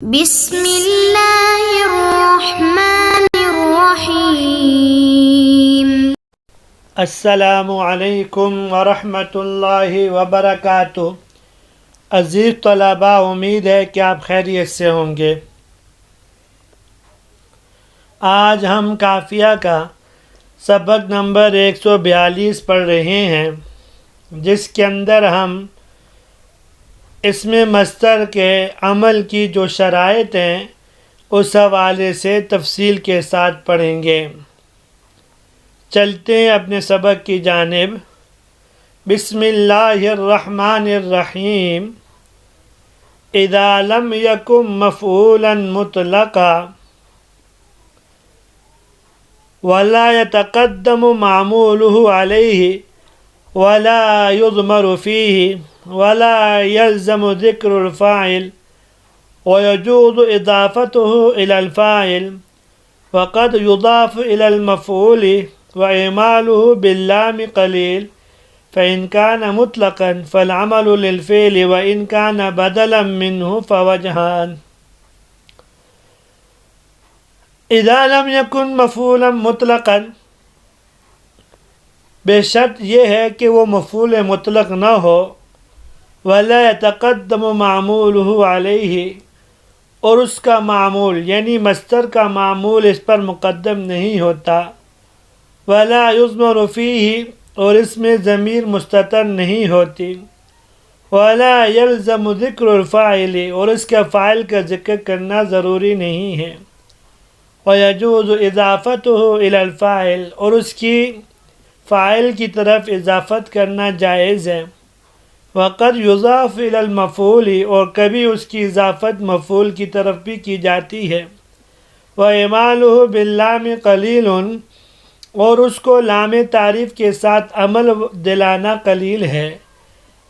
بسم اللہ الرحمن الرحیم۔ السلام علیکم ورحمۃ اللہ وبرکاتہ۔ عزیز طلباء، امید ہے کہ آپ خیریت سے ہوں گے۔ آج ہم قافیہ کا سبق نمبر 142 پڑھ رہے ہیں، جس کے اندر ہم اسم مصدر کے عمل کی جو شرائط ہیں اس حوالے سے تفصیل کے ساتھ پڑھیں گے۔ چلتے ہیں اپنے سبق کی جانب۔ بسم اللہ الرحمن الرحیم۔ اذا لم یکن مفعولا مطلقا ولا يتقدم معموله عليه ولا يضمر فيه ولا يلزم ذكر الفاعل ويجوز إضافته إلى الفاعل وقد يضاف إلى المفعول وإعماله باللام قليل فإن كان مطلقا فالعمل للفعل وإن كان بدلا منه فوجهان۔ اذا لم يكن مفعولا مطلقا، بے شرط یہ ہے کہ وہ مفعول مطلق نہ ہو، ولا يتقدم معموله علیہ، اور اس کا معمول یعنی مصدر کا معمول اس پر مقدم نہیں ہوتا، ولا یضمر فیہ، اور اس میں ضمیر مستتر نہیں ہوتی، ولا یلزم ذکر الفاعل، اور اس کا فاعل کا ذکر کرنا ضروری نہیں ہے، ویجوز اضافته الی الفاعل، اور اس کی فاعل کی طرف اضافت کرنا جائز ہے، وقد یضاف الی المفعول، اور کبھی اس کی اضافت مفعول کی طرف بھی کی جاتی ہے، وَإِعْمَالُهُ بِاللَّامِ قَلِيلٌ، اور اس کو لام تعریف کے ساتھ عمل دلانا قلیل ہے،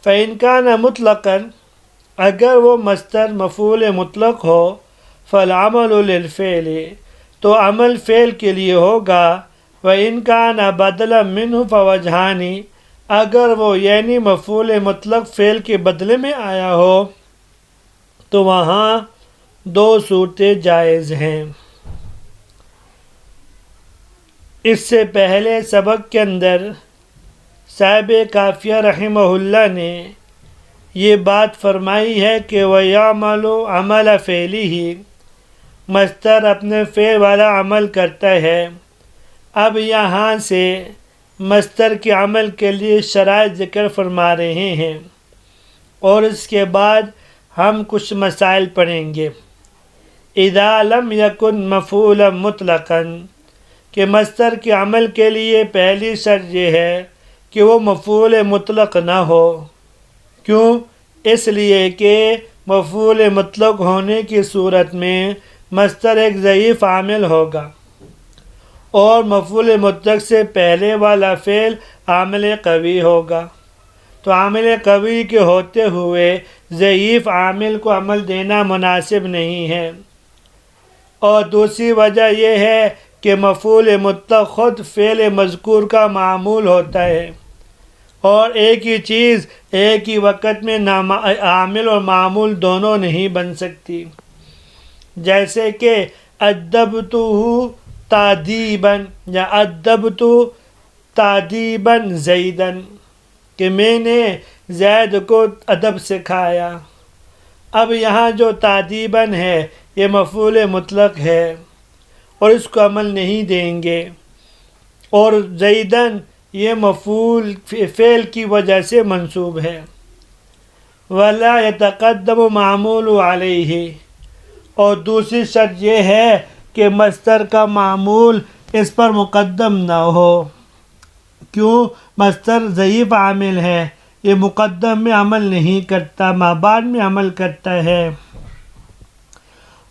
فَإِنْ كَانَ مُطْلَقًا، اگر وہ مصدر مفعول مطلق ہو، فَالْعَمَلُ لِلْفِعْلِ، تو عمل فعل کے لیے ہوگا، وَإِنْ كَانَ بَدْلًا مِنْهُ فَوَجْهَانِ، اگر وہ یعنی مفعول مطلق فعل کے بدلے میں آیا ہو تو وہاں دو صورتیں جائز ہیں۔ اس سے پہلے سبق کے اندر صاحب قافیہ رحمہ اللہ نے یہ بات فرمائی ہے کہ وَيَعْمَلُ عَمَلَ فِعْلِهِ، مصدر اپنے فعل والا عمل کرتا ہے۔ اب یہاں سے مصدر کے عمل کے لیے شرائط ذکر فرما رہے ہیں، اور اس کے بعد ہم کچھ مسائل پڑھیں گے۔ اذا لم یکن مفعولا مطلقا، کہ مصدر کے عمل کے لیے پہلی شرط یہ ہے کہ وہ مفعول مطلق نہ ہو۔ کیوں؟ اس لیے کہ مفعول مطلق ہونے کی صورت میں مصدر ایک ضعیف عامل ہوگا، اور مفعول مطلق سے پہلے والا فعل عامل قوی ہوگا، تو عامل قوی کے ہوتے ہوئے ضعیف عامل کو عمل دینا مناسب نہیں ہے۔ اور دوسری وجہ یہ ہے کہ مفعول مطلق خود فعل مذکور کا معمول ہوتا ہے، اور ایک ہی چیز ایک ہی وقت میں عامل اور معمول دونوں نہیں بن سکتی، جیسے کہ ادبتہ تادیباً یا ادبت تادیباً زیداً، کہ میں نے زید کو ادب سکھایا۔ اب یہاں جو تادیباً ہے یہ مفعول مطلق ہے اور اس کو عمل نہیں دیں گے، اور زیداً یہ مفعول فعل کی وجہ سے منصوب ہے۔ ولا يتقدم معمول علیہ، اور دوسری شرط یہ ہے کہ مصدر کا معمول اس پر مقدم نہ ہو۔ کیوں؟ مصدر ضعیف عامل ہے، یہ مقدم میں عمل نہیں کرتا، ما بعد میں عمل کرتا ہے۔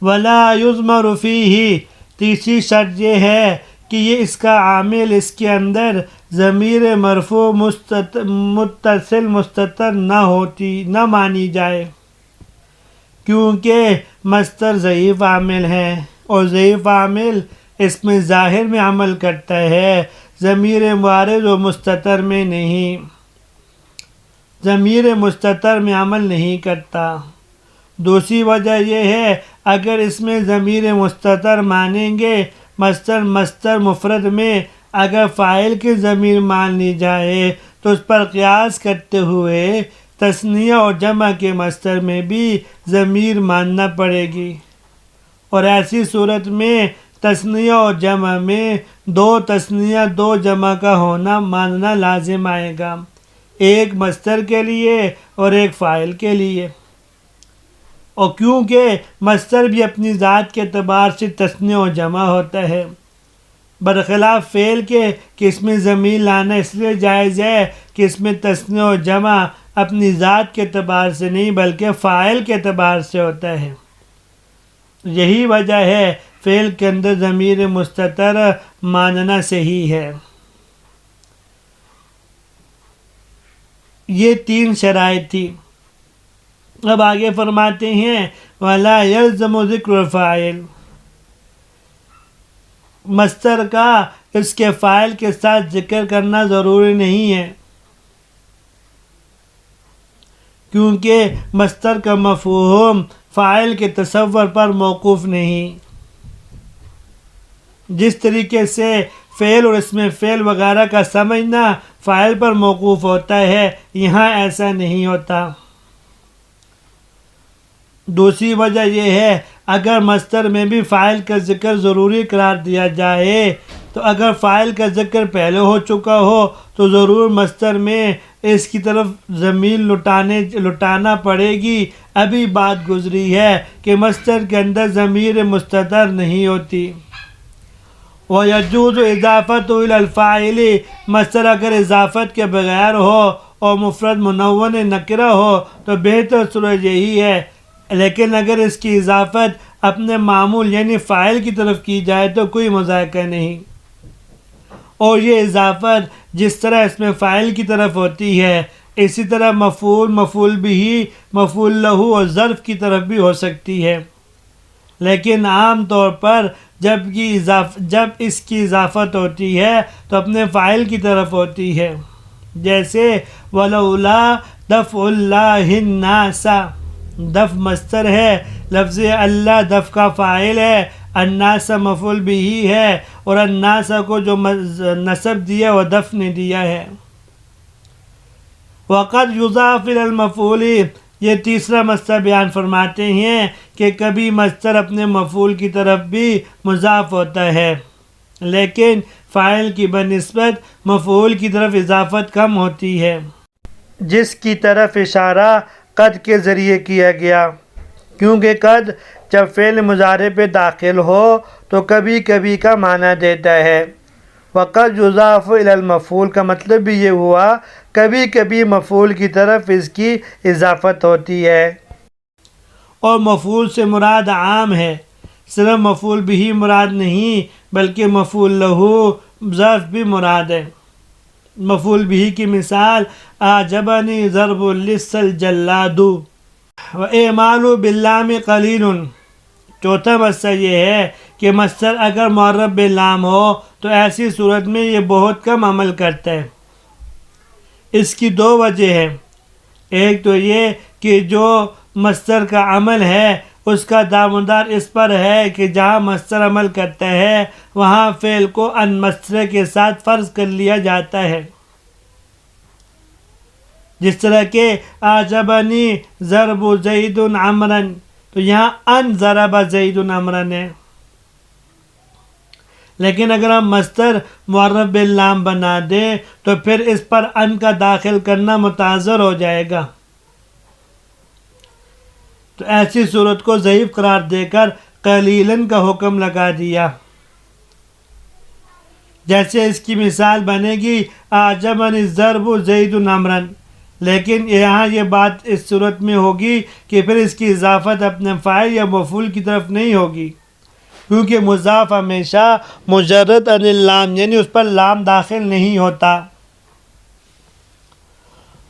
ولا یضمر فیہ، تیسری شرط یہ ہے کہ یہ اس کا عامل اس کے اندر ضمیر مرفوع متصل مستتر نہ مانی جائے، کیونکہ مصدر ضعیف عامل ہے، اور ضعیف عامل اس میں ظاہر میں عمل کرتا ہے، ضمیر معارض و مستتر میں نہیں، ضمیر مستتر میں عمل نہیں کرتا۔ دوسری وجہ یہ ہے اگر اس میں ضمیر مستتر مانیں گے، مستر مفرد میں اگر فاعل کی ضمیر مان لی جائے تو اس پر قیاس کرتے ہوئے تثنیہ اور جمع کے مستر میں بھی ضمیر ماننا پڑے گی، اور ایسی صورت میں تثنیہ اور جمع میں دو تثنیہ دو جمع کا ہونا ماننا لازم آئے گا، ایک مستر کے لیے اور ایک فاعل کے لیے۔ اور کیونکہ مستر بھی اپنی ذات کے اعتبار سے تثنیہ و جمع ہوتا ہے، برخلاف فعل کے کہ اس میں ضمیر لانا اس لیے جائز ہے کہ اس میں تثنیہ و جمع اپنی ذات کے اعتبار سے نہیں بلکہ فاعل کے اعتبار سے ہوتا ہے۔ یہی وجہ ہے فعل کے اندر ضمیر مستتر ماننا صحیح ہے۔ یہ 3 شرائط تھی۔ اب آگے فرماتے ہیں وَلَا يَلْزَمُ ذِكْرُ الْفَاعِلِ، مستر کا اس کے فاعل کے ساتھ ذکر کرنا ضروری نہیں ہے، کیونکہ مستر کا مفہوم فاعل کے تصور پر موقوف نہیں۔ جس طریقے سے فعل اور اسم فعل وغیرہ کا سمجھنا فاعل پر موقوف ہوتا ہے، یہاں ایسا نہیں ہوتا۔ دوسری وجہ یہ ہے اگر مصدر میں بھی فاعل کا ذکر ضروری قرار دیا جائے تو اگر فاعل کا ذکر پہلے ہو چکا ہو تو ضرور مصدر میں اس کی طرف ضمیر لٹانا پڑے گی۔ ابھی بات گزری ہے کہ مصدر کے اندر ضمیر مستتر نہیں ہوتی۔ وَيَجُوزُ إِضَافَتُهُ إِلَى الْفَاعِلِ، مصدر اگر اضافت کے بغیر ہو اور مفرد منون نکرہ ہو تو بہتر صورت یہی ہے، لیکن اگر اس کی اضافت اپنے معمول یعنی فاعل کی طرف کی جائے تو کوئی مذائقہ نہیں، اور یہ اضافت جس طرح اس میں فاعل کی طرف ہوتی ہے اسی طرح مفعول، مفعول بہ، مفعول لہ اور ظرف کی طرف بھی ہو سکتی ہے، لیکن عام طور پر جب اس کی اضافت ہوتی ہے تو اپنے فاعل کی طرف ہوتی ہے، جیسے وَلَوْلَا دَفْعُ اللَّهِ النَّاسَ، دف مصدر ہے، لفظ اللہ دف کا فاعل ہے، الناس مفعول بہ ہے، اور الناس کو جو نصب دیا وہ دف نے دیا ہے۔ وقد یضاف الی المفعول، یہ تیسرا مصدر بیان فرماتے ہیں کہ کبھی مصدر اپنے مفعول کی طرف بھی مضاف ہوتا ہے، لیکن فاعل کی بنسبت مفعول کی طرف اضافت کم ہوتی ہے، جس کی طرف اشارہ قد کے ذریعے کیا گیا، کیونکہ قد جب فعل مضارع پہ داخل ہو تو کبھی کبھی کا معنی دیتا ہے۔ وقد یضاف الی المفعول کا مطلب بھی یہ ہوا کبھی کبھی مفعول کی طرف اس کی اضافت ہوتی ہے، اور مفعول سے مراد عام ہے، صرف مفعول بہ مراد نہیں بلکہ مفعول لہ ظرف بھی مراد ہے۔ مفعول بہ کی مثال اعجبنی ضرب اللص الجلاد واعمال باللام قلیل۔ چوتھا مسئلہ یہ ہے کہ مصدر اگر معرب باللام ہو تو ایسی صورت میں یہ بہت کم عمل کرتا ہے۔ اس کی 2 وجہ ہیں، ایک تو یہ کہ جو مصدر کا عمل ہے اس کا دامدار اس پر ہے کہ جہاں مصدر عمل کرتا ہے وہاں فعل کو ان مصدر کے ساتھ فرض کر لیا جاتا ہے، جس طرح کہ اعجبنی ضرب زید عمرا، تو یہاں ان ضرب زید عمرا ہے، لیکن اگر ہم مصدر معرب باللام بنا دیں تو پھر اس پر ان کا داخل کرنا متعذر ہو جائے گا، تو ایسی صورت کو ضعیف قرار دے کر قلیلاً کا حکم لگا دیا۔ جیسے اس کی مثال بنے گی اعجبنی الضرب زید عمرا، لیکن یہاں یہ بات اس صورت میں ہوگی کہ پھر اس کی اضافت اپنے فاعل یا مفعول کی طرف نہیں ہوگی، کیونکہ مضاف ہمیشہ مجرد عن اللام یعنی اس پر لام داخل نہیں ہوتا،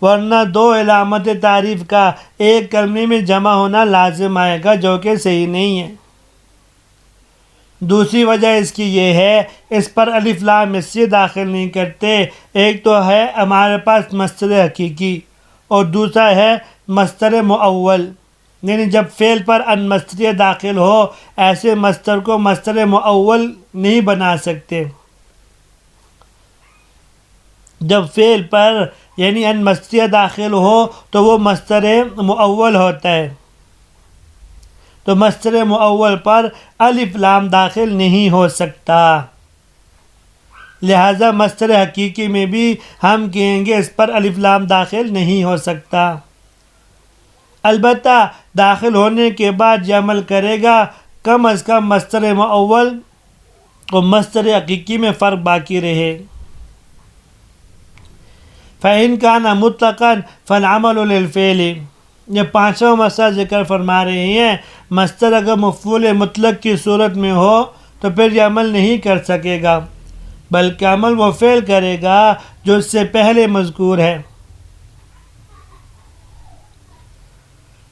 ورنہ 2 علامت تعریف کا ایک کلمے میں جمع ہونا لازم آئے گا جو کہ صحیح نہیں ہے۔ دوسری وجہ اس کی یہ ہے اس پر الف لام اس سے داخل نہیں کرتے، ایک تو ہے ہمارے پاس مصدر حقیقی اور دوسرا ہے مصدر مؤول، یعنی جب فعل پر ان مصدریہ داخل ہو ایسے مصدر کو مصدر مؤول نہیں بنا سکتے. جب فعل پر یعنی ان مصدریہ داخل ہو تو وہ مصدر مؤول ہوتا ہے. تو مصدر مؤول پر الف لام داخل نہیں ہو سکتا. لہذا مصدر حقیقی میں بھی ہم کہیں گے اس پر الف لام داخل نہیں ہو سکتا. البتہ داخل ہونے کے بعد یہ عمل کرے گا کم از کم مصدر مؤول اور مصدر حقیقی میں فرق باقی رہے. فَإِنْ كَانَ مُطْلَقًا فَالْعَمَلُ لِلْفِعْلِ. یہ پانچواں مسئلہ ذکر فرما رہے ہیں. مصدر اگر مفعول مطلق کی صورت میں ہو تو پھر یہ عمل نہیں کر سکے گا بلکہ عمل وہ فعل کرے گا جو اس سے پہلے مذکور ہے.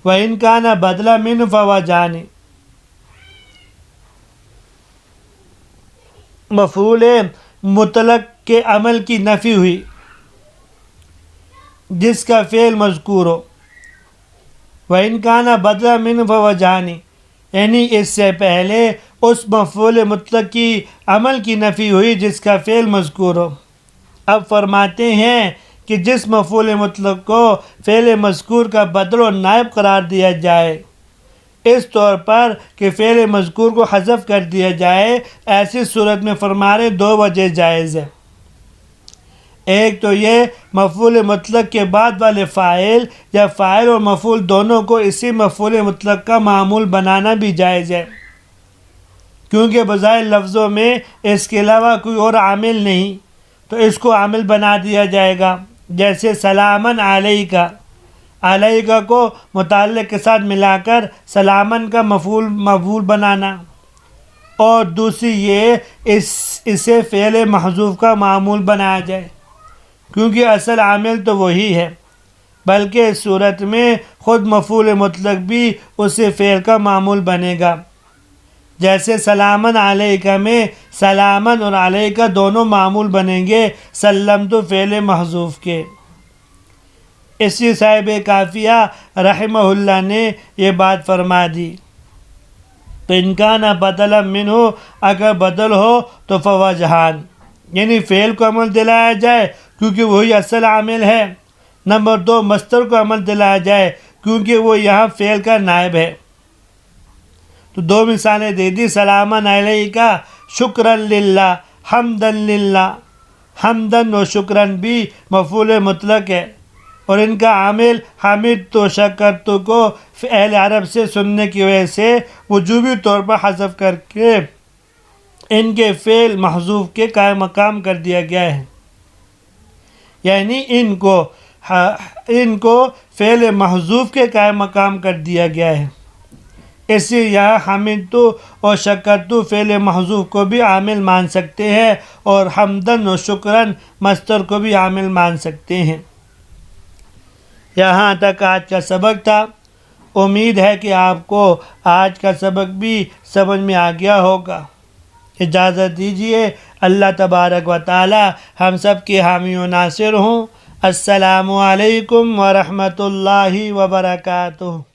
وَإِنْ كَانَ بَدْلًا مِنْهُ فَوَجْهَانِ. مفعول مطلق کے عمل کی نفی ہوئی جس کا فعل مذکور ہو. وَإِنْ كَانَ بَدْلًا مِنْهُ فَوَجْهَانِ یعنی اس سے پہلے اس مفعول مطلق کی عمل کی نفی ہوئی جس کا فعل مذکور ہو. اب فرماتے ہیں کہ جس مفعول مطلق کو فعل مذکور کا بدل و نائب قرار دیا جائے اس طور پر کہ فعل مذکور کو حذف کر دیا جائے ایسی صورت میں فرما رہے دو وجہ جائز ہے. ایک تو یہ مفعول مطلق کے بعد والے فاعل یا فاعل اور مفعول دونوں کو اسی مفعول مطلق کا معمول بنانا بھی جائز ہے کیونکہ بظاہر لفظوں میں اس کے علاوہ کوئی اور عامل نہیں تو اس کو عامل بنا دیا جائے گا. جیسے سلامن علیکہ، علیکہ کو متعلق کے ساتھ ملا کر سلامن کا مفعول بنانا، اور دوسری یہ اسے فعل محذوف کا معمول بنایا جائے کیونکہ اصل عامل تو وہی ہے بلکہ اس صورت میں خود مفعول مطلق بھی اسی فعل کا معمول بنے گا. جیسے سلامن علیکہ میں سلامن اور علیکہ دونوں معمول بنیں گے سلمت فعل محذوف کے. اسی صاحب کافیہ رحمہ اللہ نے یہ بات فرما دی. تو ان کا نہ بدلا من ہو اگر بدل ہو تو فوجہان یعنی فعل کو عمل دلایا جائے کیونکہ وہی اصل عامل ہے. نمبر دو مصدر کو عمل دلایا جائے کیونکہ وہ یہاں فعل کا نائب ہے. تو دو مثالیں دے دی. سلامن علیکہ شکرا للہ حمدن للہ. حمدن و شکرن بھی مفعول مطلق ہے اور ان کا عامل حمد تو شکرتو کو اہل عرب سے سننے کی وجہ سے وجوبی طور پر حذف کر کے ان کے فعل محذوف کے قائم مقام کر دیا گیا ہے. یعنی ان کو فعل محذوف کے قائم مقام کر دیا گیا ہے. اسی یہاں حمدتو اور شکرتو فعل محذوف کو بھی عامل مان سکتے ہیں اور حمدن و شکرن مصدر کو بھی عامل مان سکتے ہیں. یہاں تک آج کا سبق تھا. امید ہے کہ آپ کو آج کا سبق بھی سمجھ میں آ گیا ہوگا. اجازت دیجیے. اللہ تبارک و تعالی ہم سب کے حامی و ناصر ہوں. السلام علیکم ورحمۃ اللہ وبرکاتہ.